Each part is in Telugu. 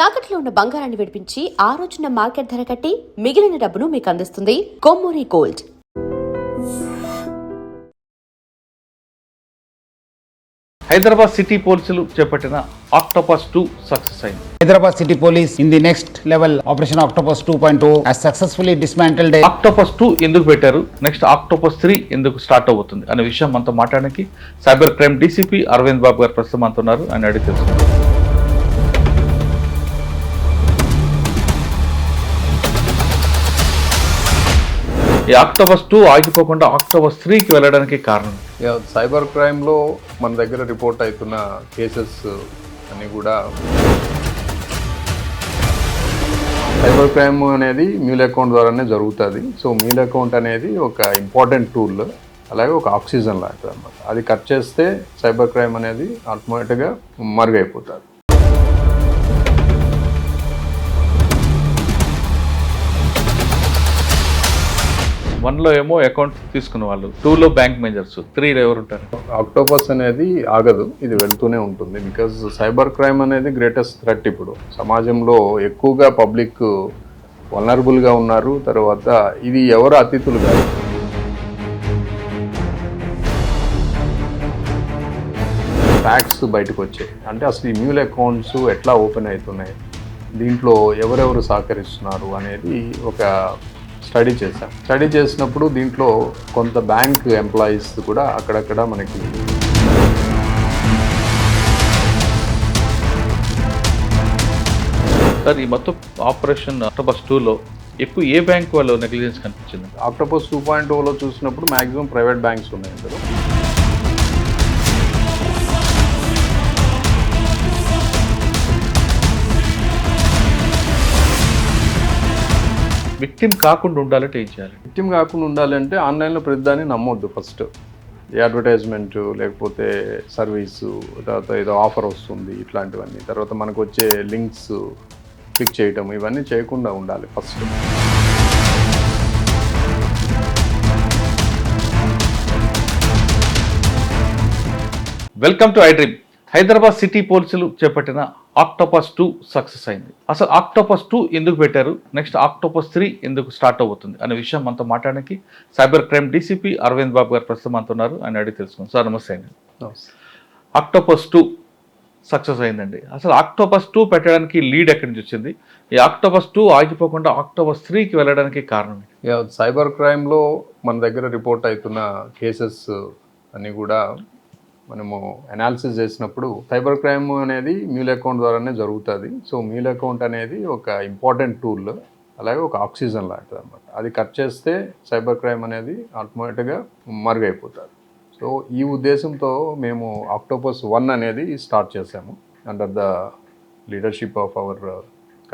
తాకట్లో ఉన్న బంగారాన్ని విడిపించి ఆ రోజున మార్కెట్ ధర కట్టి మిగిలిన డబ్బును మీకు అందిస్తుంది కొమ్మూరి గోల్డ్. హైదరాబాద్ సిటీ పోలీసులు చేపట్టిన ఆక్టోపస్ 2 సక్సెస్ అయింది. Hyderabad City Police in the next level Operation Octopus 2.0 has successfully dismantled a octopus 2 ఎందుకు పెట్టారు, నెక్స్ట్ ఆక్టోపస్ 3 ఎందుకు స్టార్ట్ అవుతుంది అనే విషయం మనతో మాట్లాడడానికి సైబర్ క్రైమ్ డీసీపీ అరవింద్ బాబు గారు ప్రస్తుతం మనతో ఉన్నారు. ఆయన అడిగి తెలుసుకుందాం. ఈ ఆక్టోపస్ 2 ఆగిపోకుండా ఆక్టోపస్ 3కి వెళ్ళడానికి కారణం సైబర్ క్రైమ్లో మన దగ్గర రిపోర్ట్ అవుతున్న కేసెస్ అన్నీ కూడా సైబర్ క్రైమ్ అనేది మ్యూల్ అకౌంట్ ద్వారానే జరుగుతుంది. సో మ్యూల్ అకౌంట్ అనేది ఒక ఇంపార్టెంట్ టూల్, అలాగే ఒక ఆక్సిజన్ లాంటిది అన్నమాట. అది కట్ చేస్తే సైబర్ క్రైమ్ అనేది ఆటోమేటిక్గా మరుగైపోతుంది. వన్లో ఏమో అకౌంట్ తీసుకున్న వాళ్ళు, 2లో బ్యాంక్ మేనేజర్స్, 3లో ఎవరు ఉంటారు? ఆక్టోపస్ అనేది ఆగదు, ఇది వెళ్తూనే ఉంటుంది. బికాజ్ సైబర్ క్రైమ్ అనేది గ్రేటెస్ట్ థ్రెట్. ఇప్పుడు సమాజంలో ఎక్కువగా పబ్లిక్ వల్నరబుల్గా ఉన్నారు. తర్వాత ఇది ఎవరు అతిథులు కాదు. ఫ్యాక్ట్స్ బయటకు వచ్చాయి అంటే అసలు ఈ మ్యూల్ అకౌంట్స్ ఎట్లా ఓపెన్ అవుతున్నాయి, దీంట్లో ఎవరెవరు సహకరిస్తున్నారు అనేది ఒక స్టడీ చేశాం. స్టడీ చేసినప్పుడు దీంట్లో కొంత బ్యాంక్ ఎంప్లాయీస్ కూడా అక్కడక్కడ మనకి సార్ ఈ మొత్తం ఆపరేషన్ ఆక్టోపస్ 2లో ఎక్కువ ఏ బ్యాంక్ వాళ్ళు నెగ్లిజెన్స్ కనిపించింది? ఆక్టోపస్ 2.0లో చూసినప్పుడు మ్యాక్సిమం ప్రైవేట్ బ్యాంక్స్ ఉన్నాయి ఇందులో. విక్టిమ్ కాకుండా ఉండాలంటే ఏం చేయాలి? విక్టిమ్ కాకుండా ఉండాలంటే ఆన్లైన్లో ప్రతిదాన్ని నమ్మొద్దు. ఫస్ట్ ఈ అడ్వర్టైజ్మెంట్ లేకపోతే సర్వీసు, తర్వాత ఏదో ఆఫర్ వస్తుంది ఇట్లాంటివన్నీ, తర్వాత మనకు వచ్చే లింక్స్ క్లిక్ చేయటం, ఇవన్నీ చేయకుండా ఉండాలి first. Welcome to I dream. Hyderabad city పోలీసులు చేపట్టిన ఆక్టోపస్ 2 సక్సెస్ అయింది. అసలు ఆక్టోపస్ 2 ఎందుకు పెట్టారు, నెక్స్ట్ ఆక్టోపస్ 3 ఎందుకు స్టార్ట్ అవుతుంది అనే విషయం మనతో మాట్లాడడానికి సైబర్ క్రైమ్ డీసీపీ అరవింద్ బాబు గారు ప్రస్తుతం మనతో ఉన్నారు. ఆయన అడిగి తెలుసుకుందాం. సార్ నమస్తే అండి. ఆక్టోపస్ 2 సక్సెస్ అయిందండి. అసలు ఆక్టోపస్ 2 పెట్టడానికి లీడ్ ఎక్కడి నుంచి వచ్చింది? ఈ ఆక్టోపస్ 2 ఆగిపోకుండా ఆక్టోపస్ 3కి వెళ్ళడానికి కారణం? సైబర్ క్రైమ్లో మన దగ్గర రిపోర్ట్ అవుతున్న కేసెస్ అన్నీ కూడా మనము అనాలిసిస్ చేసినప్పుడు సైబర్ క్రైమ్ అనేది మ్యూల్ అకౌంట్ ద్వారానే జరుగుతుంది. సో మ్యూల్ అకౌంట్ అనేది ఒక ఇంపార్టెంట్ టూల్, అలాగే ఒక ఆక్సిజన్ లాంటిది అన్నమాట. అది కట్ చేస్తే సైబర్ క్రైమ్ అనేది ఆటోమేటిక్గా మరుగైపోతుంది. సో ఈ ఉద్దేశంతో మేము ఆక్టోపస్ 1 అనేది స్టార్ట్ చేసాము under the leadership of our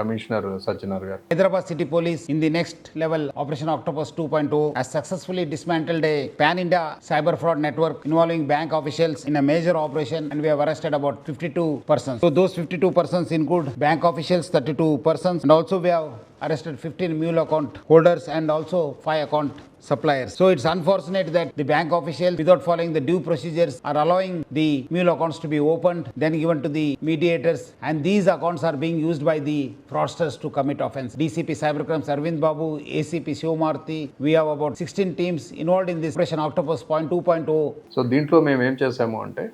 Commissioner Sachinar garu. Hyderabad City Police in the next level Operation Octopus 2.0 has successfully dismantled a pan-India cyber fraud network involving bank officials in a major operation, and we have arrested about 52 persons. So those 52 persons include bank officials, 32 persons, and also we have arrested 15 mule account holders and also 5 account suppliers. So it's unfortunate that the bank officials, without following the due procedures, are allowing the mule accounts to be opened, then given to the mediators, and these accounts are being used by the fraudsters to commit offense. DCP Cybercrime Arvind Babu, ACP Shivamarthi, we have about 16 teams involved in this Operation Octopus 2.0. So దీంట్లో మేము ఏం చేసాము అంటే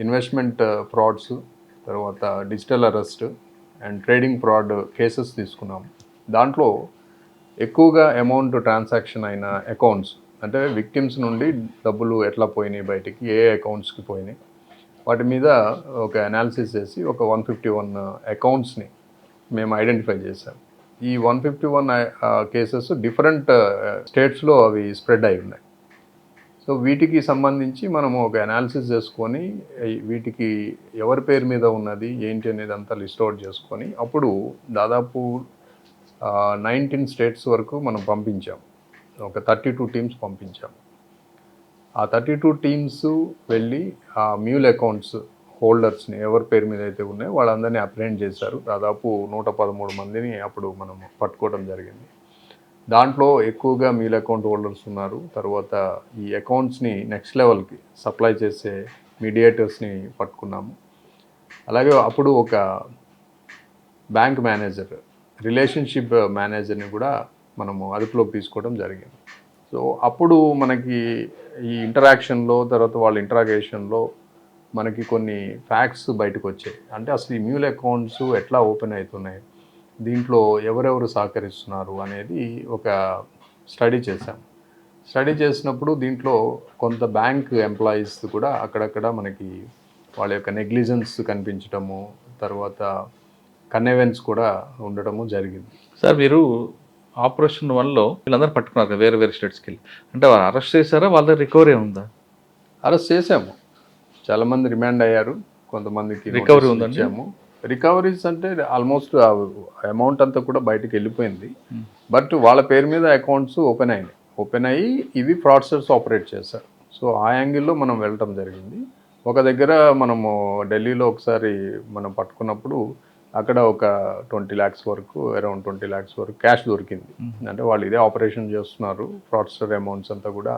ఇన్వెస్ట్మెంట్ ఫ్రాడ్స్, తర్వాత digital arrest and trading fraud cases తీసుకున్నాము. దాంట్లో ఎక్కువగా అమౌంట్ ట్రాన్సాక్షన్ అయిన అకౌంట్స్, అంటే విక్టిమ్స్ నుండి డబ్బులు ఎట్లా పోయినాయి బయటికి, ఏ అకౌంట్స్కి పోయినాయి, వాటి మీద ఒక అనాలిసిస్ చేసి ఒక 151 అకౌంట్స్ని మేము ఐడెంటిఫై చేసాం. ఈ 151 కేసెస్ డిఫరెంట్ స్టేట్స్లో అవి స్ప్రెడ్ అయి ఉన్నాయి. సో వీటికి సంబంధించి మనము ఒక అనాలిసిస్ చేసుకొని వీటికి ఎవరి పేరు మీద ఉన్నది ఏంటి అనేది అంతా లిస్ట్ అవుట్ చేసుకొని అప్పుడు దాదాపు 19 స్టేట్స్ వరకు మనం పంపించాం. ఒక 32 టీమ్స్ పంపించాం. ఆ 32 టీమ్స్ వెళ్ళి ఆ మ్యూల్ అకౌంట్స్ హోల్డర్స్ని ఎవరి పేరు మీద అయితే ఉన్నాయో వాళ్ళందరినీ అప్రెండ్ చేశారు. దాదాపు 113 మందిని అప్పుడు మనం పట్టుకోవడం జరిగింది. దాంట్లో ఎక్కువగా మ్యూల్ అకౌంట్ హోల్డర్స్ ఉన్నారు. తర్వాత ఈ అకౌంట్స్ని నెక్స్ట్ లెవెల్కి సప్లై చేసే మీడియేటర్స్ని పట్టుకున్నాము. అలాగే అప్పుడు ఒక బ్యాంక్ మేనేజర్, రిలేషన్షిప్ మేనేజర్ని కూడా మనము అదుపులోకి తీసుకోవడం జరిగింది. సో అప్పుడు మనకి ఈ ఇంటరాక్షన్లో తర్వాత వాళ్ళ ఇంటరాగేషన్లో మనకి కొన్ని ఫ్యాక్ట్స్ బయటకు వచ్చాయి. అంటే అసలు ఈ మ్యూల్ అకౌంట్స్ ఎట్లా ఓపెన్ అవుతున్నాయి, దీంట్లో ఎవరెవరు సహకరిస్తున్నారు అనేది ఒక స్టడీ చేశాం. స్టడీ చేసినప్పుడు దీంట్లో కొంత బ్యాంక్ ఎంప్లాయీస్ కూడా అక్కడక్కడ మనకి వాళ్ళ యొక్క నెగ్లిజెన్స్ కనిపించడము, తర్వాత కన్నెవెన్స్ కూడా ఉండటము జరిగింది. సార్ మీరు ఆపరేషన్ 1లో వీళ్ళందరూ పట్టుకున్నారు కదా వేరే వేరే స్టేట్స్కి వెళ్ళి, అంటే వాళ్ళు అరెస్ట్ చేశారా, వాళ్ళ దగ్గర రికవరీ ఉందా? అరెస్ట్ చేసాము, చాలామంది రిమాండ్ అయ్యారు, కొంతమందికి రికవరీ notice ఉందండి? ఇచ్చాము. రికవరీస్ అంటే ఆల్మోస్ట్ అమౌంట్ అంతా కూడా బయటకు వెళ్ళిపోయింది. బట్ వాళ్ళ పేరు మీద అకౌంట్స్ ఓపెన్ అయ్యి ఇవి ఫ్రాడ్స్టర్స్ ఆపరేట్ చేశారు. సో ఆ యాంగిల్లో మనం వెళ్ళటం జరిగింది. ఒక దగ్గర మనము ఢిల్లీలో ఒకసారి మనం పట్టుకున్నప్పుడు అక్కడ ఒక 20 lakhs వరకు, అరౌండ్ 20 lakhs వరకు క్యాష్ దొరికింది. అంటే వాళ్ళు ఇదే ఆపరేషన్ చేస్తున్నారు, ఫ్రాడ్స్టర్ అమౌంట్స్ అంతా కూడా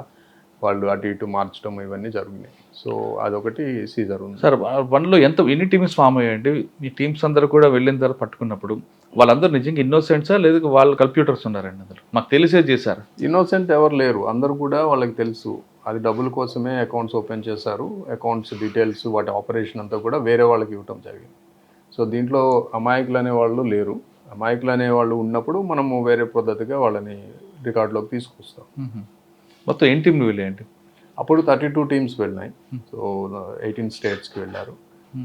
వాళ్ళు అటు ఇటు మార్చడం ఇవన్నీ జరిగినాయి. సో అదొకటి సీజర్ ఉంది. సార్ 1లో ఎన్ని టీమ్స్ ఫామ్ అయ్యాయండి? మీ టీమ్స్ అందరూ కూడా వెళ్ళిన తర్వాత పట్టుకున్నప్పుడు వాళ్ళందరూ నిజంగా ఇన్నోసెంట్సా లేదా వాళ్ళు కంప్యూటర్స్ ఉన్నారండి అందరూ? మాకు తెలిసే చేశారు. ఇన్నోసెంట్ ఎవరు లేరు, అందరూ కూడా వాళ్ళకి తెలుసు అది డబ్బుల కోసమే అకౌంట్స్ ఓపెన్ చేశారు. అకౌంట్స్ డీటెయిల్స్ వాటి ఆపరేషన్ అంతా కూడా వేరే వాళ్ళకి ఇవ్వటం జరిగింది. సో దీంట్లో అమాయకులు అనేవాళ్ళు లేరు. అమాయకులు అనేవాళ్ళు ఉన్నప్పుడు మనము వేరే పద్ధతిగా వాళ్ళని రికార్డులోకి తీసుకొస్తాం. మొత్తం ఎన్ని టీంలు వెళ్ళాయండి? అప్పుడు 32 టీమ్స్ వెళ్ళినాయి. సో 18 స్టేట్స్కి వెళ్ళారు.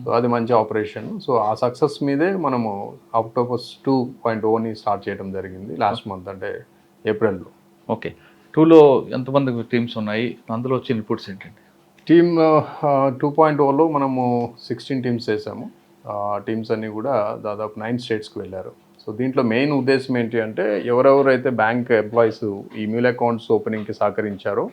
సో అది మంచి ఆపరేషన్. సో ఆ సక్సెస్ మీదే మనము ఆక్టోపస్ 2.0ని స్టార్ట్ చేయడం జరిగింది లాస్ట్ మంత్, అంటే ఏప్రిల్లో. ఓకే, 2లో ఎంతమంది టీమ్స్ ఉన్నాయి, అందులో వచ్చిన ఇన్పుట్స్ ఏంటండి? టీమ్ 2.0లో మనము 16 టీమ్స్ చేసాము. టీమ్స్ అన్నీ కూడా దాదాపు 9 స్టేట్స్కి వెళ్ళారు. సో దీంట్లో మెయిన్ ఉద్దేశం ఏంటి అంటే ఎవరెవరైతే బ్యాంక్ ఎంప్లాయీస్ ఈ మ్యూల్ అకౌంట్స్ ఓపెనింగ్కి సహకరించారో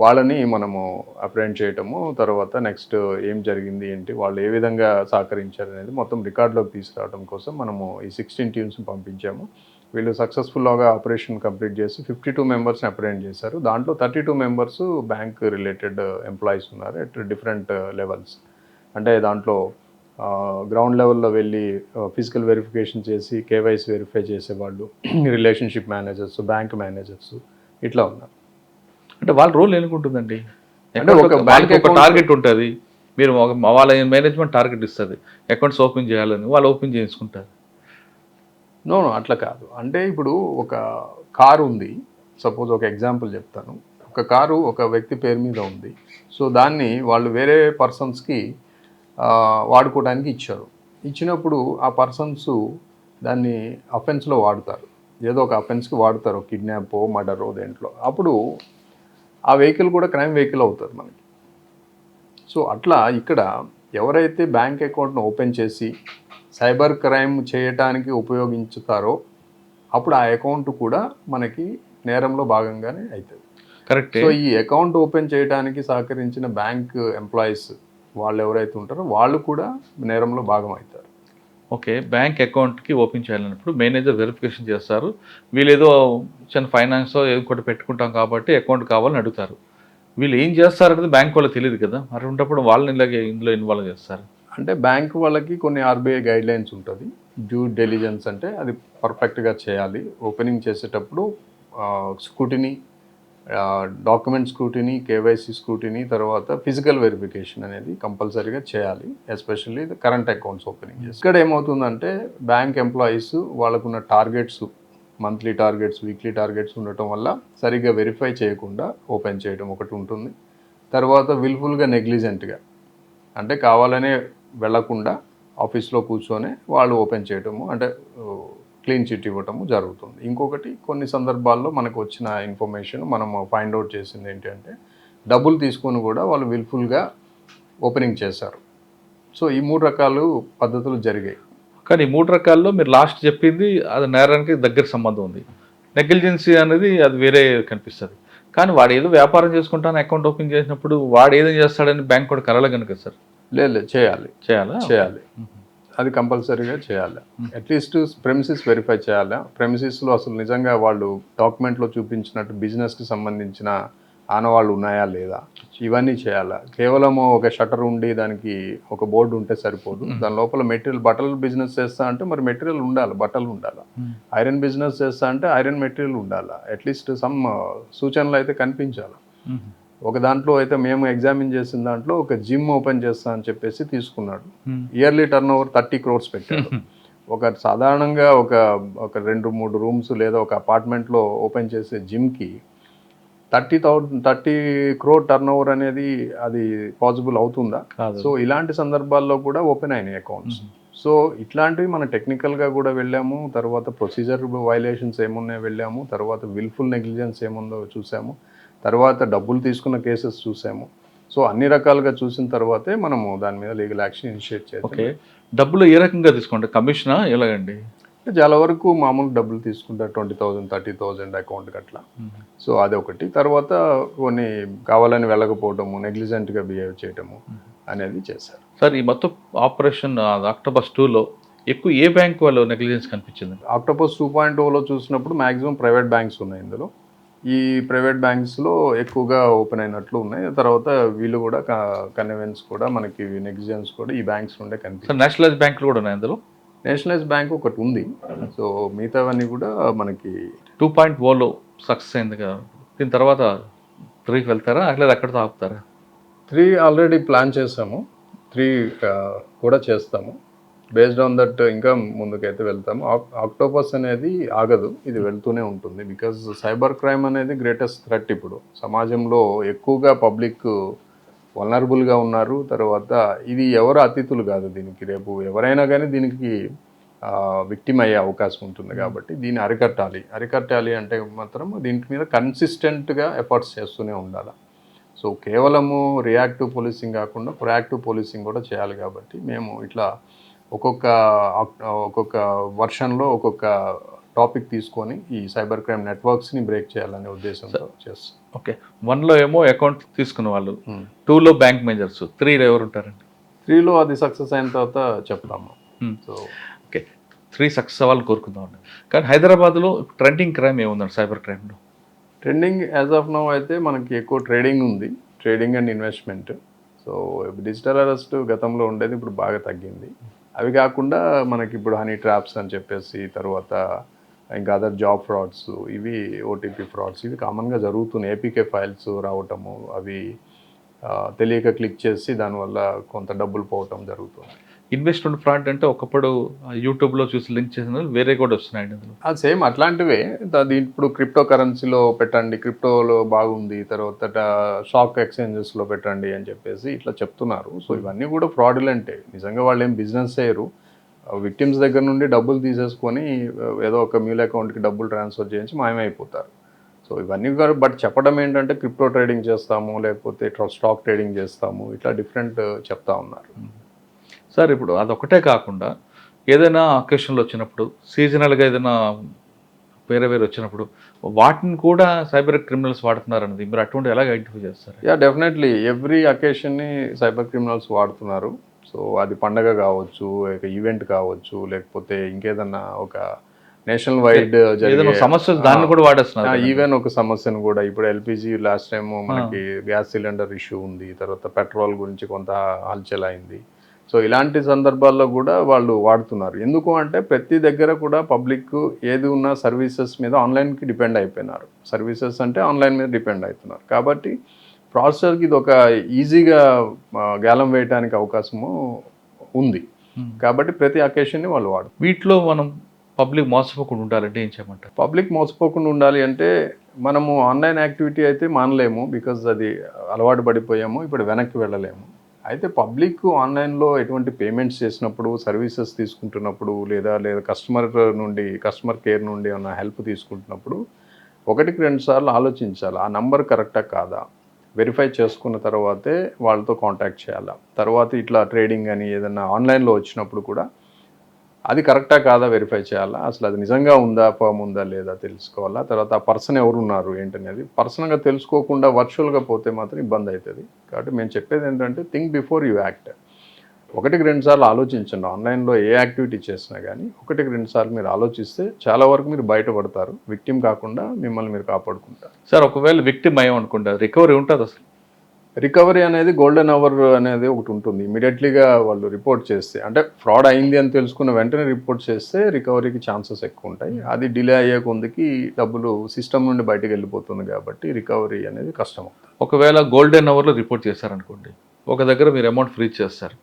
వాళ్ళని మనము అప్రెంట్ చేయటము, తర్వాత నెక్స్ట్ ఏం జరిగింది ఏంటి, వాళ్ళు ఏ విధంగా సహకరించారు అనేది మొత్తం రికార్డులోకి తీసుకురావడం కోసం మనము ఈ 16 టీమ్స్ని పంపించాము. వీళ్ళు సక్సెస్ఫుల్గా ఆపరేషన్ కంప్లీట్ చేసి 52 మెంబర్స్ని అప్రెంట్ చేశారు. దాంట్లో 32 మెంబర్స్ బ్యాంక్ రిలేటెడ్ ఎంప్లాయీస్ ఉన్నారు ఎట్ డిఫరెంట్ లెవెల్స్. అంటే దాంట్లో గ్రౌండ్ లెవెల్లో వెళ్ళి ఫిజికల్ వెరిఫికేషన్ చేసి కేవైసీ వెరిఫై చేసేవాళ్ళు, రిలేషన్షిప్ మేనేజర్స్, బ్యాంక్ మేనేజర్స్ ఇట్లా ఉన్నారు. అంటే వాళ్ళ రోల్ ఎన్నుకుంటుందండి? అంటే ఒక బ్యాంక్ ఒక టార్గెట్ ఉంటుంది, మీరు వాళ్ళ మేనేజ్మెంట్ టార్గెట్ ఇస్తుంది అకౌంట్స్ ఓపెన్ చేయాలని, వాళ్ళు ఓపెన్ చేసుకుంటారు. నో అట్లా కాదు. అంటే ఇప్పుడు ఒక కారు ఉంది, సపోజ్ ఒక ఎగ్జాంపుల్ చెప్తాను. ఒక కారు ఒక వ్యక్తి పేరు మీద ఉంది. సో దాన్ని వాళ్ళు వేరే పర్సన్స్కి వాడుకోవడానికి ఇచ్చారు. ఇచ్చినప్పుడు ఆ పర్సన్స్ దాన్ని అఫెన్స్లో వాడుతారు, ఏదో ఒక అఫెన్స్కి వాడుతారు, కిడ్నాప్, మర్డరో దేంట్లో. అప్పుడు ఆ వెహికల్ కూడా క్రైమ్ వెహికల్ అవుతుంది మనకి. సో అట్లా ఇక్కడ ఎవరైతే బ్యాంక్ అకౌంట్ను ఓపెన్ చేసి సైబర్ క్రైమ్ చేయటానికి ఉపయోగించుతారో అప్పుడు ఆ అకౌంట్ కూడా మనకి నేరంలో భాగంగానే అవుతుంది. కరెక్ట్. సో ఈ అకౌంట్ ఓపెన్ చేయడానికి సహకరించిన బ్యాంక్ ఎంప్లాయీస్ వాళ్ళు ఎవరైతే ఉంటారో వాళ్ళు కూడా నేరంలో భాగం అవుతారు. ఓకే, బ్యాంక్ అకౌంట్కి ఓపెన్ చేయాలన్నప్పుడు మేనేజర్ వెరిఫికేషన్ చేస్తారు, వీళ్ళు ఏదో చిన్న ఫైనాన్స్ ఇంకోటి పెట్టుకుంటాం కాబట్టి అకౌంట్ కావాలని అడుగుతారు. వీళ్ళు ఏం చేస్తారనేది బ్యాంక్ వాళ్ళకి తెలియదు కదా, మరి ఉన్నప్పుడు వాళ్ళని ఇలాగే ఇందులో ఇన్వాల్వ్ చేస్తారు. అంటే బ్యాంక్ వాళ్ళకి కొన్ని ఆర్బీఐ గైడ్లైన్స్ ఉంటుంది. డ్యూ డెలిజెన్స్ అంటే అది పర్ఫెక్ట్గా చేయాలి. ఓపెనింగ్ చేసేటప్పుడు scrutiny, document scrutiny, KYC scrutiny, తర్వాత ఫిజికల్ వెరిఫికేషన్ అనేది కంపల్సరీగా చేయాలి, ఎస్పెషల్లీ కరెంట్ అకౌంట్స్ ఓపెనింగ్ చేసి. ఇక్కడ ఏమవుతుందంటే బ్యాంక్ ఎంప్లాయీస్ వాళ్ళకున్న targets, monthly targets, weekly targets ఉండటం వల్ల సరిగ్గా వెరిఫై చేయకుండా ఓపెన్ చేయడం ఒకటి ఉంటుంది. తర్వాత విల్ఫుల్గా నెగ్లిజెంట్గా, అంటే కావాలనే వెళ్లకుండా ఆఫీస్లో కూర్చొని వాళ్ళు ఓపెన్ చేయటము, అంటే క్లీన్ చిట్ ఇవ్వటము జరుగుతుంది. ఇంకొకటి కొన్ని సందర్భాల్లో మనకు వచ్చిన ఇన్ఫర్మేషన్ మనం ఫైండ్ అవుట్ చేసింది ఏంటంటే డబ్బులు తీసుకొని కూడా వాళ్ళు విల్ఫుల్గా ఓపెనింగ్ చేశారు. సో ఈ 3 రకాలు పద్ధతులు జరిగాయి. కానీ ఈ 3 రకాల్లో మీరు లాస్ట్ చెప్పింది అది నేరానికి దగ్గర సంబంధం ఉంది. నెగ్లిజెన్సీ అనేది అది వేరే కనిపిస్తుంది. కానీ వాడు ఏదో వ్యాపారం చేసుకుంటాను అకౌంట్ ఓపెన్ చేసినప్పుడు వాడు ఏదో చేస్తాడని బ్యాంక్ కూడా కలల కనుక సార్. లేదు, చేయాలా? అది కంపల్సరీగా చేయాలి. అట్లీస్ట్ ప్రెమిసిస్ వెరిఫై చేయాలి. ప్రెమిసిస్లో అసలు నిజంగా వాళ్ళు డాక్యుమెంట్లో చూపించినట్టు బిజినెస్కి సంబంధించిన ఆనవాళ్ళు ఉన్నాయా లేదా, ఇవన్నీ చేయాలా. కేవలము ఒక షటర్ ఉండి దానికి ఒక బోర్డు ఉంటే సరిపోదు. దాని లోపల మెటీరియల్, బట్టలు బిజినెస్ చేస్తా అంటే మరి మెటీరియల్ ఉండాలి, బట్టలు ఉండాలి. ఐరన్ బిజినెస్ చేస్తా అంటే ఐరన్ మెటీరియల్ ఉండాలి. అట్లీస్ట్ సమ్ సూచనలు అయితే కనిపించాలి. ఒక దాంట్లో అయితే మేము ఎగ్జామిన్ చేసిన దాంట్లో ఒక జిమ్ ఓపెన్ చేస్తా అని చెప్పేసి తీసుకున్నాడు. ఇయర్లీ టర్న్ ఓవర్ 30 crores పెట్టాడు. ఒక సాధారణంగా ఒక 2-3 రూమ్స్ లేదా ఒక అపార్ట్మెంట్లో ఓపెన్ చేసే జిమ్కి 30 crore టర్న్ ఓవర్ అనేది అది పాసిబుల్ అవుతుందా? సో ఇలాంటి సందర్భాల్లో కూడా ఓపెన్ అయినాయి అకౌంట్స్. సో ఇట్లాంటివి మనం టెక్నికల్గా కూడా వెళ్ళాము. తర్వాత ప్రొసీజర్ వైలేషన్స్ ఏమున్నాయో వెళ్ళాము. తర్వాత విల్ఫుల్ నెగ్లిజెన్స్ ఏముందో చూసాము. తర్వాత డబ్బులు తీసుకున్న కేసెస్ చూసాము. సో అన్ని రకాలుగా చూసిన తర్వాతే మనము దాని మీద లీగల్ యాక్షన్ ఇనిషియేట్ చేయాలి. ఓకే, డబ్బులు ఏ రకంగా తీసుకుంటే కమిషనా ఎలాగండి? చాలా వరకు మామూలు డబ్బులు తీసుకుంటారు, 20,000 30,000 అకౌంట్కి అట్లా. సో అదొకటి. తర్వాత కొన్ని కావాలని వెళ్ళకపోవటము, నెగ్లిజెంట్గా బిహేవ్ చేయటము అనేది చేశారు. సార్, ఈ మొత్తం ఆపరేషన్ ఆక్టోపస్ 2లో ఎక్కువ ఏ బ్యాంక్ వాళ్ళు నెగ్లిజెన్స్ కనిపించింది? ఆక్టోపస్ 2.0లో చూసినప్పుడు మ్యాక్సిమం ప్రైవేట్ బ్యాంక్స్ ఉన్నాయి ఇందులో. ఈ ప్రైవేట్ బ్యాంక్స్లో ఎక్కువగా ఓపెన్ అయినట్లు ఉన్నాయి. తర్వాత వీళ్ళు కూడా కన్వెన్స్ కూడా మనకి నెగ్లిజెన్స్ కూడా ఈ బ్యాంక్స్ నుండే కనిపిస్తుంది. సార్, నేషనలైజ్ బ్యాంకులు కూడా ఉన్నాయి అందులో? నేషనలైజ్ బ్యాంక్ ఒకటి ఉంది. సో మిగతావన్నీ కూడా మనకి 2.0లో సక్సెస్ అయింది కదా, దీని తర్వాత 3కి వెళ్తారా లేదా అక్కడితో ఆపుతారా? 3 ఆల్రెడీ ప్లాన్ చేసాము, 3 కూడా చేస్తాము. బేస్డ్ ఆన్ దట్ ఇంకా ముందుకైతే వెళ్తాము. ఆక్టోపస్ అనేది ఆగదు, ఇది వెళ్తూనే ఉంటుంది. బికాజ్ సైబర్ క్రైమ్ అనేది గ్రేటెస్ట్ థ్రెట్. ఇప్పుడు సమాజంలో ఎక్కువగా పబ్లిక్ వల్నరబుల్గా ఉన్నారు. తర్వాత ఇది ఎవరు అతిథులు కాదు దీనికి, రేపు ఎవరైనా కానీ దీనికి విక్టిమ్ అయ్యే అవకాశం ఉంటుంది. కాబట్టి దీన్ని అరికట్టాలి అంటే మాత్రం దీని మీద కన్సిస్టెంట్గా ఎఫర్ట్స్ చేస్తూనే ఉండాలి. సో కేవలము రియాక్టివ్ పోలీసింగ్ కాకుండా ప్రొయాక్టివ్ పోలీసింగ్ కూడా చేయాలి. కాబట్టి మేము ఇట్లా ఒక్కొక్క వర్షన్లో ఒక్కొక్క టాపిక్ తీసుకొని ఈ సైబర్ క్రైమ్ నెట్వర్క్స్ని బ్రేక్ చేయాలనే ఉద్దేశంతో చేస్తాం. ఓకే, 1లో ఏమో అకౌంట్ తీసుకున్న వాళ్ళు, 2లో బ్యాంక్ మేనేజర్స్, 3లో ఎవరు ఉంటారండి? 3లో అది సక్సెస్ అయిన తర్వాత చెప్తాము. సో ఓకే, 3 సక్సెస్ అవ్వాలని కోరుకుందామండి. కానీ హైదరాబాద్లో ట్రెండింగ్ క్రైమ్ ఏముందండి సైబర్ క్రైమ్లో? ట్రెండింగ్ యాజ్ ఆఫ్ నౌ అయితే మనకి ఎక్కువ ట్రేడింగ్ ఉంది, trading and investment. So digital arrest గతంలో ఉండేది, ఇప్పుడు బాగా తగ్గింది. అవి కాకుండా మనకి ఇప్పుడు హనీ ట్రాప్స్ అని చెప్పేసి, తర్వాత ఇంకా అదర్ జాబ్ ఫ్రాడ్స్, ఇవి ఓటీపీ ఫ్రాడ్స్, ఇవి కామన్గా జరుగుతున్నాయి. ఏపీకే ఫైల్స్ రావటము, అవి తెలియక క్లిక్ చేసి దానివల్ల కొంత డబ్బులు పోవటం జరుగుతుంది. ఇన్వెస్ట్మెంట్ ఫ్రాడ్ అంటే ఒకప్పుడు యూట్యూబ్లో చూసి లింక్ చేసిన వేరే కూడా వస్తున్నాయండి అందులో. అది సేమ్ అట్లాంటివే. ఇప్పుడు క్రిప్టో కరెన్సీలో పెట్టండి, క్రిప్టోలో బాగుంది, తర్వాత స్టాక్ ఎక్స్చేంజెస్లో పెట్టండి అని చెప్పేసి ఇట్లా చెప్తున్నారు. సో ఇవన్నీ కూడా ఫ్రాడ్యులెంటే. నిజంగా వాళ్ళు ఏం బిజినెస్ చేయరు, విక్టిమ్స్ దగ్గర నుండి డబ్బులు తీసేసుకొని ఏదో ఒక మ్యూల్ అకౌంట్కి డబ్బులు ట్రాన్స్ఫర్ చేయించి మాయమైపోతారు. సో ఇవన్నీ కూడా బట్ చెప్పడం ఏంటంటే క్రిప్టో ట్రేడింగ్ చేస్తాము, లేకపోతే స్టాక్ ట్రేడింగ్ చేస్తాము, ఇట్లా డిఫరెంట్ చెప్తా ఉన్నారు. సార్, ఇప్పుడు అదొకటే కాకుండా ఏదైనా అకేషన్లు వచ్చినప్పుడు, సీజనల్గా ఏదైనా వేరే వచ్చినప్పుడు వాటిని కూడా సైబర్ క్రిమినల్స్ వాడుతున్నారన్నది మీరు అటువంటి ఎలాగ ఐడెంటిఫై చేస్తారు? యా, డెఫినెట్లీ ఎవ్రీ అకేషన్ని సైబర్ క్రిమినల్స్ వాడుతున్నారు. సో అది పండగ కావచ్చు, ఈవెంట్ కావచ్చు, లేకపోతే ఇంకేదన్నా ఒక నేషనల్ వైడ్ సమస్య దాన్ని కూడా వాడేస్తున్నారు. ఈవెన్ ఒక సమస్యను కూడా ఇప్పుడు ఎల్పిజి లాస్ట్ టైం మనకి గ్యాస్ సిలిండర్ ఇష్యూ ఉంది, తర్వాత పెట్రోల్ గురించి కొంత హల్చల్ అయింది. సో ఇలాంటి సందర్భాల్లో కూడా వాళ్ళు వాడుతున్నారు. ఎందుకు అంటే ప్రతి దగ్గర కూడా పబ్లిక్ ఏది ఉన్నా సర్వీసెస్ మీద ఆన్లైన్కి డిపెండ్ అయిపోయినారు. సర్వీసెస్ అంటే ఆన్లైన్ మీద డిపెండ్ అవుతున్నారు. కాబట్టి ప్రాసెసర్కి ఇది ఒక ఈజీగా గ్యాలం వేయడానికి అవకాశము ఉంది. కాబట్టి ప్రతి అకేషన్ని వాళ్ళు వాడు. వీటిలో మనం పబ్లిక్ మోసపోకుండా ఉండాలంటే ఏం చేయమంటారు? పబ్లిక్ మోసపోకుండా ఉండాలి అంటే మనము ఆన్లైన్ యాక్టివిటీ అయితే మానలేము, బికాజ్ అది అలవాటు పడిపోయాము, ఇప్పుడు వెనక్కి వెళ్ళలేము. అయితే పబ్లిక్ ఆన్లైన్లో ఎటువంటి పేమెంట్స్ చేసినప్పుడు, సర్వీసెస్ తీసుకుంటున్నప్పుడు, లేదా కస్టమర్ కేర్ నుండి ఏమైనా హెల్ప్ తీసుకుంటున్నప్పుడు 1-2 సార్లు ఆలోచించాలి. ఆ నంబర్ కరెక్టా కాదా వెరిఫై చేసుకున్న తర్వాతే వాళ్ళతో కాంటాక్ట్ చేయాలి. తర్వాత ఇట్లా ట్రేడింగ్ అని ఏదైనా ఆన్లైన్లో వచ్చినప్పుడు కూడా అది కరెక్టా కాదా వెరిఫై చేయాలా, అసలు అది నిజంగా ఉందా, ఫర్మ్ ఉందా లేదా తెలుసుకోవాలా. తర్వాత ఆ పర్సన్ ఎవరున్నారు ఏంటనేది పర్సనల్గా తెలుసుకోకుండా వర్చువల్గా పోతే మాత్రం ఇబ్బంది అవుతుంది. కాబట్టి మేము చెప్పేది ఏంటంటే థింక్ బిఫోర్ యూ యాక్ట్. ఒకటికి రెండు సార్లు ఆలోచించండి. ఆన్లైన్లో ఏ యాక్టివిటీ చేసినా కానీ ఒకటికి రెండు సార్లు మీరు ఆలోచిస్తే చాలా వరకు మీరు బయటపడతారు. విక్టిమ్ కాకుండా మిమ్మల్ని మీరు కాపాడుకుంటారు. సార్ ఒకవేళ విక్టిమ్ అయ్యాం అనుకుంటా రికవరీ ఉంటుంది అసలు? రికవరీ అనేది గోల్డెన్ అవర్ అనేది ఒకటి ఉంటుంది. ఇమీడియట్లీగా వాళ్ళు రిపోర్ట్ చేస్తే, అంటే ఫ్రాడ్ అయింది అని తెలుసుకున్న వెంటనే రిపోర్ట్ చేస్తే రికవరీకి ఛాన్సెస్ ఎక్కువ ఉంటాయి. అది డిలే అయ్యే కొందికి డబ్బులు సిస్టమ్ నుండి బయటకు వెళ్ళిపోతుంది కాబట్టి రికవరీ అనేది కష్టం అవుతుంది. ఒకవేళ గోల్డెన్ అవర్లో రిపోర్ట్ చేశారనుకోండి, ఒక దగ్గర మీరు అమౌంట్ ఫ్రీజ్ చేస్తారు.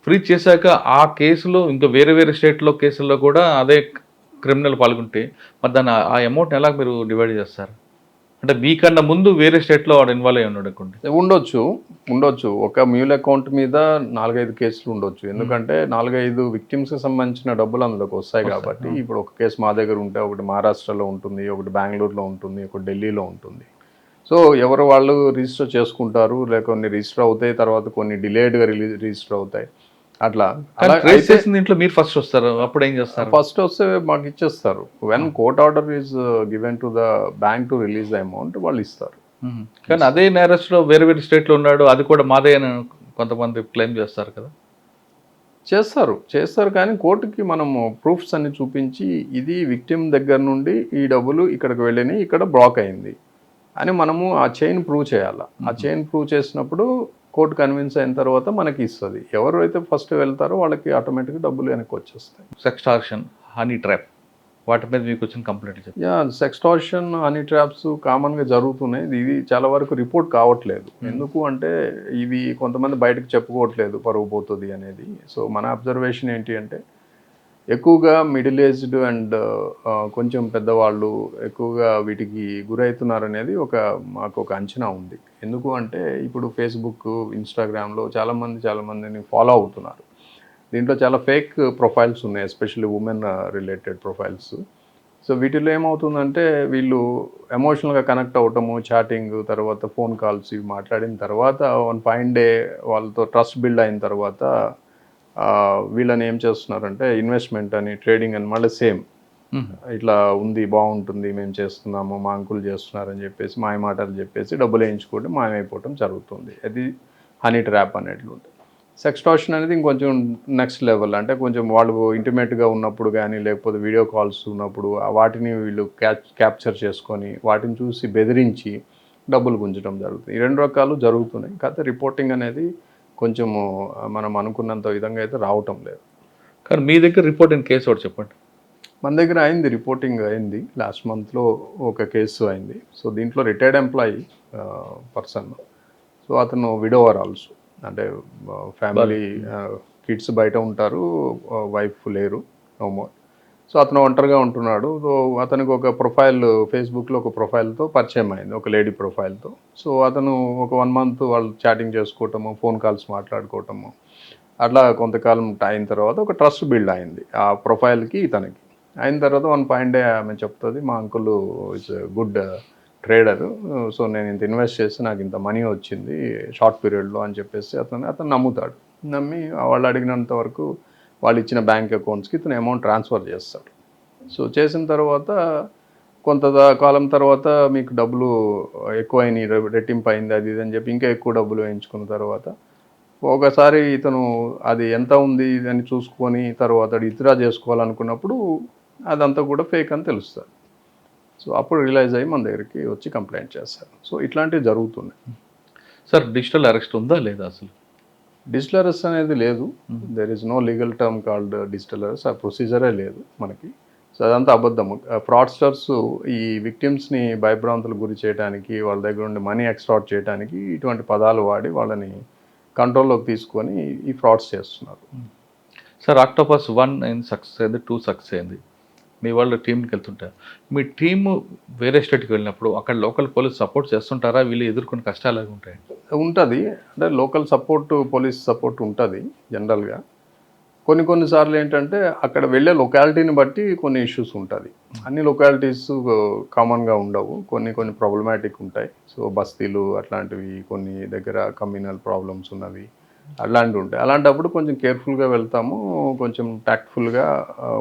ఫ్రీజ్ చేశాక ఆ కేసులో ఇంకా వేరే వేరే స్టేట్లో కేసుల్లో కూడా అదే క్రిమినల్ పాల్గొంటే మరి దాన్ని ఆ అమౌంట్ ఎలా మీరు డివైడ్ చేస్తారు? అంటే మీకన్నా ముందు వేరే స్టేట్లో వాడు ఇన్వాల్వ్ అయ్యి ఉన్నాడు అనుకోండి. ఉండొచ్చు. ఒక మ్యూల్ అకౌంట్ మీద 4-5 కేసులు ఉండొచ్చు. ఎందుకంటే 4-5 విక్టిమ్స్కి సంబంధించిన డబ్బులు అందులోకి వస్తాయి కాబట్టి. ఇప్పుడు ఒక కేసు మా దగ్గర ఉంటే ఒకటి మహారాష్ట్రలో ఉంటుంది, ఒకటి బెంగళూరులో ఉంటుంది, ఒకటి ఢిల్లీలో ఉంటుంది. సో ఎవరు వాళ్ళు రిజిస్టర్ చేసుకుంటారు, లేక కొన్ని రిజిస్టర్ అవుతాయి, తర్వాత కొన్ని డిలేడ్గా రిజిస్టర్ అవుతాయి. అట్లా ట్రేస్ చేసిన దీంట్లో మీరు ఫస్ట్ వస్తారు, అప్పుడు ఏం చేస్తారు? ఫస్ట్ వస్తే మాకు ఇచ్చేస్తారు. When court order is given to the bank to release the amount, వాళ్ళు ఇస్తారు. కానీ అదే నేరస్ట్లో వేరే వేరే స్టేట్లో ఉన్నాడు, అది కూడా మాదే అని కొంతమంది క్లెయిమ్ చేస్తారు కదా. చేస్తారు కానీ కోర్టుకి మనము ప్రూఫ్స్ అన్ని చూపించి ఇది విక్టిమ్ దగ్గర నుండి ఈ డబ్బులు ఇక్కడికి వెళ్ళినాయి, ఇక్కడ బ్లాక్ అయింది అని మనము ఆ చైన్ ప్రూవ్ చేయాలి. ఆ చైన్ ప్రూవ్ చేసినప్పుడు కోర్టు కన్విన్స్ అయిన తర్వాత మనకి ఇస్తుంది. ఎవరైతే ఫస్ట్ వెళ్తారో వాళ్ళకి ఆటోమేటిక్గా డబ్బులు వెనక్కి వచ్చేస్తాయి. సెక్స్టార్షన్, హనీ ట్రాప్, వాటి మీద మీకు వచ్చిన కంప్లైంట్ చెప్పండి. సెక్స్టార్షన్, హనీ ట్రాప్స్ కామన్గా జరుగుతున్నాయి. ఇది చాలా వరకు రిపోర్ట్ కావట్లేదు. ఎందుకు అంటే ఇవి కొంతమంది బయటకు చెప్పుకోవట్లేదు, పరువు పోతుంది అనేది. సో మన అబ్జర్వేషన్ ఏంటి అంటే ఎక్కువగా మిడిల్ ఏజ్డ్ అండ్ కొంచెం పెద్దవాళ్ళు ఎక్కువగా వీటికి గురవుతున్నారనేది మాకు ఒక అంచనా ఉంది. ఎందుకు అంటే ఇప్పుడు ఫేస్బుక్, ఇన్స్టాగ్రామ్లో చాలామందిని ఫాలో అవుతున్నారు. దీంట్లో చాలా ఫేక్ ప్రొఫైల్స్ ఉన్నాయి, especially women related profiles. So వీటిలో ఏమవుతుందంటే వీళ్ళు ఎమోషనల్గా కనెక్ట్ అవ్వటము, చాటింగ్, తర్వాత ఫోన్ కాల్స్ ఇవి మాట్లాడిన తర్వాత వన్ ఫైన్ డే వాళ్ళతో ట్రస్ట్ బిల్డ్ అయిన తర్వాత వీళ్ళని ఏం చేస్తున్నారంటే ఇన్వెస్ట్మెంట్ అని, ట్రేడింగ్ అని, మళ్ళీ సేమ్ ఇట్లా ఉంది, బాగుంటుంది, మేము చేస్తున్నాము, మా అంకుల్ చేస్తున్నారని చెప్పేసి మాయ మాటలు చెప్పేసి డబ్బులు వేయించుకుంటే మాయమైపోవటం జరుగుతుంది. అది హనీ ట్రాప్ అనేట్లుంటుంది. సెక్స్టార్షన్ అనేది ఇంకొంచెం నెక్స్ట్ లెవెల్. అంటే కొంచెం వాళ్ళు ఇంటిమేట్గా ఉన్నప్పుడు కానీ లేకపోతే వీడియో కాల్స్ ఉన్నప్పుడు వాటిని వీళ్ళు క్యాప్చర్ చేసుకొని వాటిని చూసి బెదిరించి డబ్బులు గుంజడం జరుగుతుంది. ఈ రెండు రకాలు జరుగుతున్నాయి. కాకపోతే రిపోర్టింగ్ అనేది కొంచెము మనం అనుకున్నంత విధంగా అయితే రావటం లేదు. కానీ మీ దగ్గర రిపోర్టింగ్ కేసు ఒకటి చెప్పండి. మన దగ్గర రిపోర్టింగ్ అయింది. లాస్ట్ మంత్లో ఒక కేసు అయింది. సో దీంట్లో రిటైర్డ్ ఎంప్లాయీ పర్సన్. సో అతను విడోవర్ ఆల్సో, అంటే ఫ్యామిలీ కిడ్స్ బయట ఉంటారు, వైఫ్ లేరు, నో మోర్. సో అతను ఒంటరిగా ఉంటున్నాడు. సో అతనికి ఒక ప్రొఫైల్ ఫేస్బుక్లో ఒక ప్రొఫైల్తో పరిచయం అయింది, ఒక లేడీ ప్రొఫైల్తో. సో అతను ఒక 1 month వాళ్ళు చాటింగ్ చేసుకోవటము, ఫోన్ కాల్స్ మాట్లాడుకోవటము, అట్లా కొంతకాలం అయిన తర్వాత ఒక ట్రస్ట్ బిల్డ్ అయింది ఆ ప్రొఫైల్కి ఇతనికి. అయిన తర్వాత వన్ ఫైన్ డే ఆమె చెప్తుంది, మా uncle it's good trader, so నేను ఇంత ఇన్వెస్ట్ చేసి నాకు ఇంత మనీ వచ్చింది షార్ట్ పీరియడ్లో అని చెప్పేసి అతను నమ్ముతాడు. నమ్మి వాళ్ళు అడిగినంత వరకు వాళ్ళు ఇచ్చిన బ్యాంక్ అకౌంట్స్కి ఇతను అమౌంట్ ట్రాన్స్ఫర్ చేస్తాడు. సో చేసిన తర్వాత కొంత కాలం తర్వాత మీకు డబ్బులు ఎక్కువైనాయి, రెట్టింపు అయింది, అది ఇది అని చెప్పి ఇంకా ఎక్కువ డబ్బులు వేయించుకున్న తర్వాత ఒకసారి ఇతను అది ఎంత ఉంది అని చూసుకొని తర్వాత విత్డ్రా చేసుకోవాలనుకున్నప్పుడు అదంతా కూడా ఫేక్ అని తెలుస్తుంది. సో అప్పుడు రియలైజ్ అయ్యి మన దగ్గరికి వచ్చి కంప్లైంట్ చేస్తారు. సో ఇట్లాంటివి జరుగుతున్నాయి. సార్ డిజిటల్ అరెస్ట్ ఉందా లేదా? అసలు డిజిటల్ అరెస్ట్ అనేది లేదు. There is no legal term called digital arrest. ఆ ప్రొసీజరే లేదు మనకి. సో అదంతా అబద్ధము. ఫ్రాడ్స్టర్స్ ఈ విక్టిమ్స్ని భయభ్రాంతులకు గురి చేయడానికి, వాళ్ళ దగ్గర నుండి మనీ ఎక్స్ట్రాక్ట్ చేయడానికి ఇటువంటి పదాలు వాడి వాళ్ళని కంట్రోల్లోకి తీసుకొని ఈ ఫ్రాడ్స్ చేస్తున్నారు. సార్ ఆక్టోపస్ 1 సక్సెస్ అయింది, 2 సక్సెస్ అయింది. మీ వాళ్ళు టీంకి వెళ్తుంటారు. మీ టీము వేరే స్టేట్కి వెళ్ళినప్పుడు అక్కడ లోకల్ పోలీస్ సపోర్ట్ చేస్తుంటారా? వీళ్ళు ఎదుర్కొన్న కష్టాలు ఎలా ఉంటాయి? ఉంటుంది. అంటే లోకల్ సపోర్ట్, పోలీస్ సపోర్ట్ ఉంటుంది జనరల్గా. కొన్నిసార్లు ఏంటంటే అక్కడ వెళ్ళే లొకాలిటీని బట్టి కొన్ని ఇష్యూస్ ఉంటుంది. అన్ని లొకాలిటీస్ కామన్గా ఉండవు, కొన్ని ప్రాబ్లమాటిక్ ఉంటాయి. సో బస్తీలు అట్లాంటివి, కొన్ని దగ్గర కమ్యూనల్ ప్రాబ్లమ్స్ ఉన్నవి అలాంటివి ఉంటాయి. అలాంటప్పుడు కొంచెం కేర్ఫుల్గా వెళ్తాము, కొంచెం టాక్ట్ఫుల్గా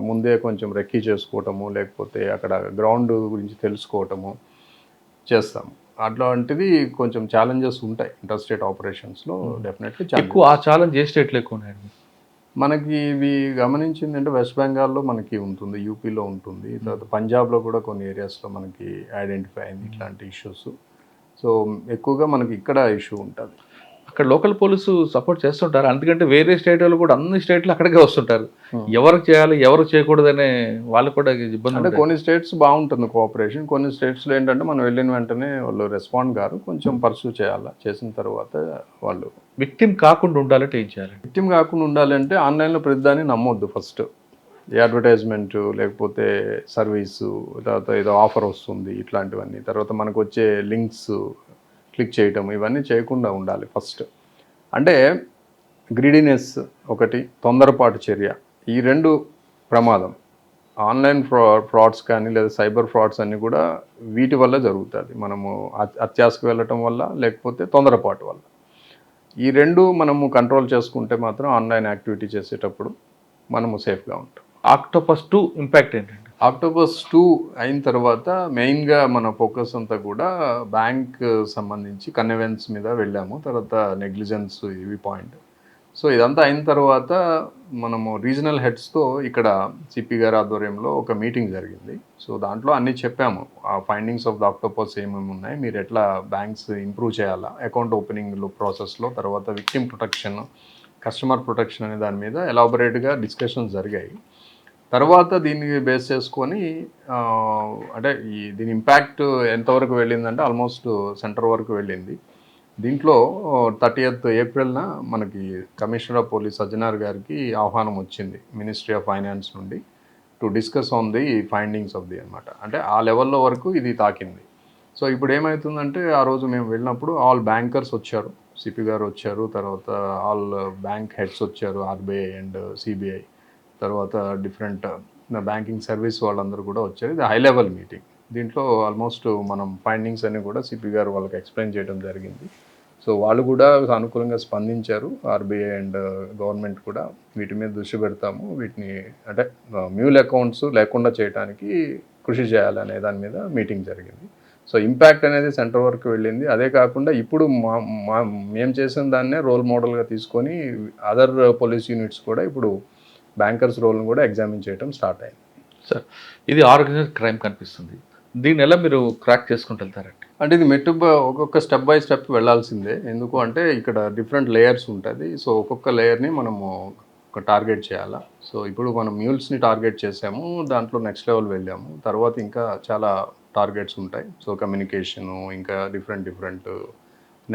ముందే కొంచెం రెక్కీ చేసుకోవటము, లేకపోతే అక్కడ గ్రౌండ్ గురించి తెలుసుకోవటము చేస్తాము. అట్లాంటిది కొంచెం ఛాలెంజెస్ ఉంటాయి ఇంటర్స్టేట్ ఆపరేషన్స్లో డెఫినెట్లీ. ఎక్కువ ఆ ఛాలెంజ్ ఏ స్టేట్లో ఎక్కువ ఉన్నాయండి? మనకి ఇవి గమనించింది అంటే వెస్ట్ బెంగాల్లో మనకి ఉంటుంది, యూపీలో ఉంటుంది, తర్వాత పంజాబ్లో కూడా కొన్ని ఏరియాస్లో మనకి ఐడెంటిఫై అయింది ఇట్లాంటి ఇష్యూస్. సో ఎక్కువగా మనకి ఇక్కడ ఇష్యూ ఉంటుంది. అక్కడ లోకల్ పోలీసు సపోర్ట్ చేస్తుంటారు, ఎందుకంటే వేరే స్టేట్ వాళ్ళు కూడా అన్ని స్టేట్లు అక్కడికే వస్తుంటారు. ఎవరికి చేయాలి ఎవరు చేయకూడదనే వాళ్ళు కూడా ఇబ్బంది. అంటే కొన్ని స్టేట్స్ బాగుంటుంది కోఆపరేషన్, కొన్ని స్టేట్స్లో ఏంటంటే మనం వెళ్ళిన వెంటనే వాళ్ళు రెస్పాండ్ గారు, కొంచెం పర్సూ చేయాలి, చేసిన తర్వాత వాళ్ళు విక్టిమ్ కాకుండా ఉండాలంటే ఏం చేయాలి? విక్టిమ్ కాకుండా ఉండాలంటే ఆన్లైన్లో ప్రతిదాన్ని నమ్మొద్దు. ఫస్ట్ ఈ అడ్వర్టైజ్మెంట్ లేకపోతే సర్వీసు, తర్వాత ఏదో ఆఫర్ వస్తుంది ఇట్లాంటివన్నీ, తర్వాత మనకు వచ్చే లింక్స్ క్లిక్ చేయటం, ఇవన్నీ చేయకుండా ఉండాలి ఫస్ట్. అంటే గ్రీడీనెస్ ఒకటి, తొందరపాటు చర్య, ఈ రెండు ప్రమాదం. ఆన్లైన్ ఫ్రాడ్స్ కానీ లేదా సైబర్ ఫ్రాడ్స్ అన్నీ కూడా వీటి వల్ల జరుగుతుంది. మనము అత్యాశకు వెళ్ళటం వల్ల లేకపోతే తొందరపాటు వల్ల. ఈ రెండు మనము కంట్రోల్ చేసుకుంటే మాత్రం ఆన్లైన్ యాక్టివిటీ చేసేటప్పుడు మనము సేఫ్గా ఉంటాం. ఆక్టోపస్ 2 ఇంపాక్ట్ ఏంటండి? ఆక్టోపస్ 2 అయిన తర్వాత మెయిన్గా మన ఫోకస్ అంతా కూడా బ్యాంక్ సంబంధించి కన్వెన్స్ మీద వెళ్ళాము, తర్వాత నెగ్లిజెన్స్ ఇవి పాయింట్. సో ఇదంతా అయిన తర్వాత మనము రీజనల్ హెడ్స్తో ఇక్కడ సిపి గారి ఆధ్వర్యంలో ఒక మీటింగ్ జరిగింది. సో దాంట్లో అన్నీ చెప్పాము, ఆ ఫైండింగ్స్ ఆఫ్ ద ఆక్టోపస్ ఏమేమి ఉన్నాయి, మీరు ఎట్లా బ్యాంక్స్ ఇంప్రూవ్ చేయాలా అకౌంట్ ఓపెనింగ్ ప్రాసెస్లో, తర్వాత విక్టిమ్ ప్రొటెక్షన్, కస్టమర్ ప్రొటెక్షన్ అనే దాని మీద ఎలాబొరేట్గా డిస్కషన్స్ జరిగాయి. తర్వాత దీన్ని బేస్ చేసుకొని అంటే దీని ఇంపాక్ట్ ఎంతవరకు వెళ్ళిందంటే ఆల్మోస్ట్ సెంటర్ వరకు వెళ్ళింది. దీంట్లో 30th ఏప్రిల్న మనకి కమిషనర్ ఆఫ్ పోలీస్ సజ్జనార్ గారికి ఆహ్వానం వచ్చింది మినిస్ట్రీ ఆఫ్ ఫైనాన్స్ నుండి, to discuss on the findings of the అనమాట. అంటే ఆ లెవెల్లో వరకు ఇది తాకింది. సో ఇప్పుడు ఏమవుతుందంటే ఆ రోజు మేము వెళ్ళినప్పుడు ఆల్ బ్యాంకర్స్ వచ్చారు, సిపి గారు వచ్చారు, తర్వాత ఆల్ బ్యాంక్ హెడ్స్ వచ్చారు, ఆర్బీఐ అండ్ సిబిఐ, తర్వాత డిఫరెంట్ బ్యాంకింగ్ సర్వీస్ వాళ్ళందరూ కూడా వచ్చారు. ఇది హై లెవెల్ మీటింగ్. దీంట్లో ఆల్మోస్ట్ మనం ఫైండింగ్స్ అన్ని కూడా సిపి గారు వాళ్ళకి ఎక్స్ప్లెయిన్ చేయడం జరిగింది. సో వాళ్ళు కూడా అనుకూలంగా స్పందించారు. ఆర్బీఐ అండ్ గవర్నమెంట్ కూడా వీటి మీద దృష్టి పెడతాము, వీటిని అంటే మ్యూల్ అకౌంట్స్ లేకుండా చేయడానికి కృషి చేయాలనే దాని మీద మీటింగ్ జరిగింది. సో ఇంపాక్ట్ అనేది సెంటర్ వరకు వెళ్ళింది. అదే కాకుండా ఇప్పుడు మేము చేసిన దాన్నే రోల్ మోడల్గా తీసుకొని అదర్ పోలీస్ యూనిట్స్ కూడా ఇప్పుడు బ్యాంకర్స్ రోల్ను కూడా ఎగ్జామిన్ చేయడం స్టార్ట్ అయింది. సార్ ఇది ఆర్గనైజ్డ్ క్రైమ్ కనిపిస్తుంది, దీన్ని ఎలా మీరు క్రాక్ చేసుకుంటూ వెళ్తారండి? అంటే ఇది ఒక్కొక్క స్టెప్ బై స్టెప్ వెళ్ళాల్సిందే. ఎందుకు అంటే ఇక్కడ డిఫరెంట్ లేయర్స్ ఉంటుంది. సో ఒక్కొక్క లేయర్ని మనము ఒక టార్గెట్ చేయాలా. సో ఇప్పుడు మనం మ్యూల్స్ని టార్గెట్ చేసాము, దాంట్లో నెక్స్ట్ లెవెల్ వెళ్ళాము, తర్వాత ఇంకా చాలా టార్గెట్స్ ఉంటాయి. సో కమ్యూనికేషను, ఇంకా డిఫరెంట్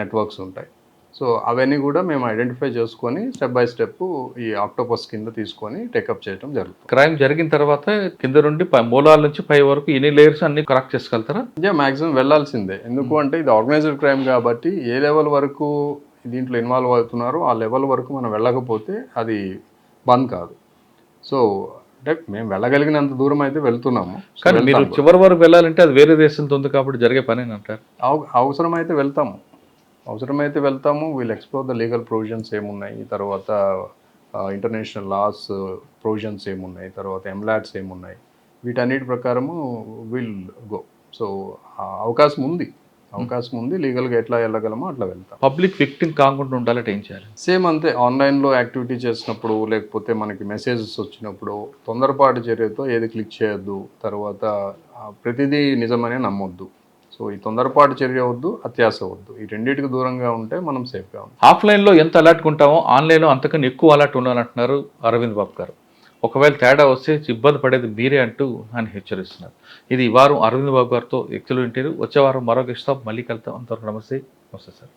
నెట్వర్క్స్ ఉంటాయి. సో అవన్నీ కూడా మేము ఐడెంటిఫై చేసుకొని స్టెప్ బై స్టెప్ ఈ ఆక్టోపస్ కింద తీసుకొని టేకప్ చేయడం జరుగుతుంది. క్రైమ్ జరిగిన తర్వాత కింద నుండి మూలాల నుంచి పై వరకు ఎన్ని లేయర్స్ అన్ని క్రాక్ చేసుకెళ్తారా? మ్యాక్సిమం వెళ్ళాల్సిందే. ఎందుకు అంటే ఇది ఆర్గనైజ్డ్ క్రైమ్ కాబట్టి ఏ లెవెల్ వరకు దీంట్లో ఇన్వాల్వ్ అవుతున్నారో ఆ లెవెల్ వరకు మనం వెళ్ళకపోతే అది బంద్ కాదు. సో అంటే మేము వెళ్ళగలిగినంత దూరం అయితే వెళ్తున్నాము. కానీ మీరు చివరి వరకు వెళ్ళాలంటే అది వేరే దేశంతో ఉంది కాబట్టి జరిగే పని అంటారు. అవసరమైతే వెళ్తాము. We'll explore the legal provisions ఏమున్నాయి, తర్వాత ఇంటర్నేషనల్ లాస్ ప్రొవిజన్స్ ఏమున్నాయి, తర్వాత ఎంలాట్స్ ఏమున్నాయి, వీటన్నిటి ప్రకారము విల్ గో. సో అవకాశం ఉంది లీగల్గా ఎట్లా వెళ్ళగలమో అట్లా వెళ్తాం. పబ్లిక్ విక్టిమ్ కాకుండా ఉండాలంటే ఏం చేయాలి? సేమ్ అంతే, ఆన్లైన్లో యాక్టివిటీ చేసినప్పుడు లేకపోతే మనకి మెసేజెస్ వచ్చినప్పుడు తొందరపాటు చర్యతో ఏది క్లిక్ చేయొద్దు, తర్వాత ప్రతిదీ నిజమనే నమ్మొద్దు. సో ఈ తొందరపాటు చర్య వద్దు, అత్యాశ వద్దు, ఈ రెండింటికి దూరంగా ఉంటే మనం సేఫ్గా ఉంటాం. ఆఫ్లైన్లో ఎంత అలర్ట్గా ఉంటామో ఆన్లైన్లో అంతకన్నా ఎక్కువ అలర్ట్ ఉండాలంటున్నారు అరవింద్ బాబు గారు. ఒకవేళ తేడా వస్తే ఇబ్బంది పడేది మీరే అంటూ ఆయన హెచ్చరిస్తున్నారు. ఇది ఈ వారం అరవింద్ బాబు గారితో వ్యక్తులు ఇంటారు. వచ్చే వారం మరొక ఇస్తాం, మళ్ళీ కలుద్దాం. అంతవరకు నమస్తే సార్.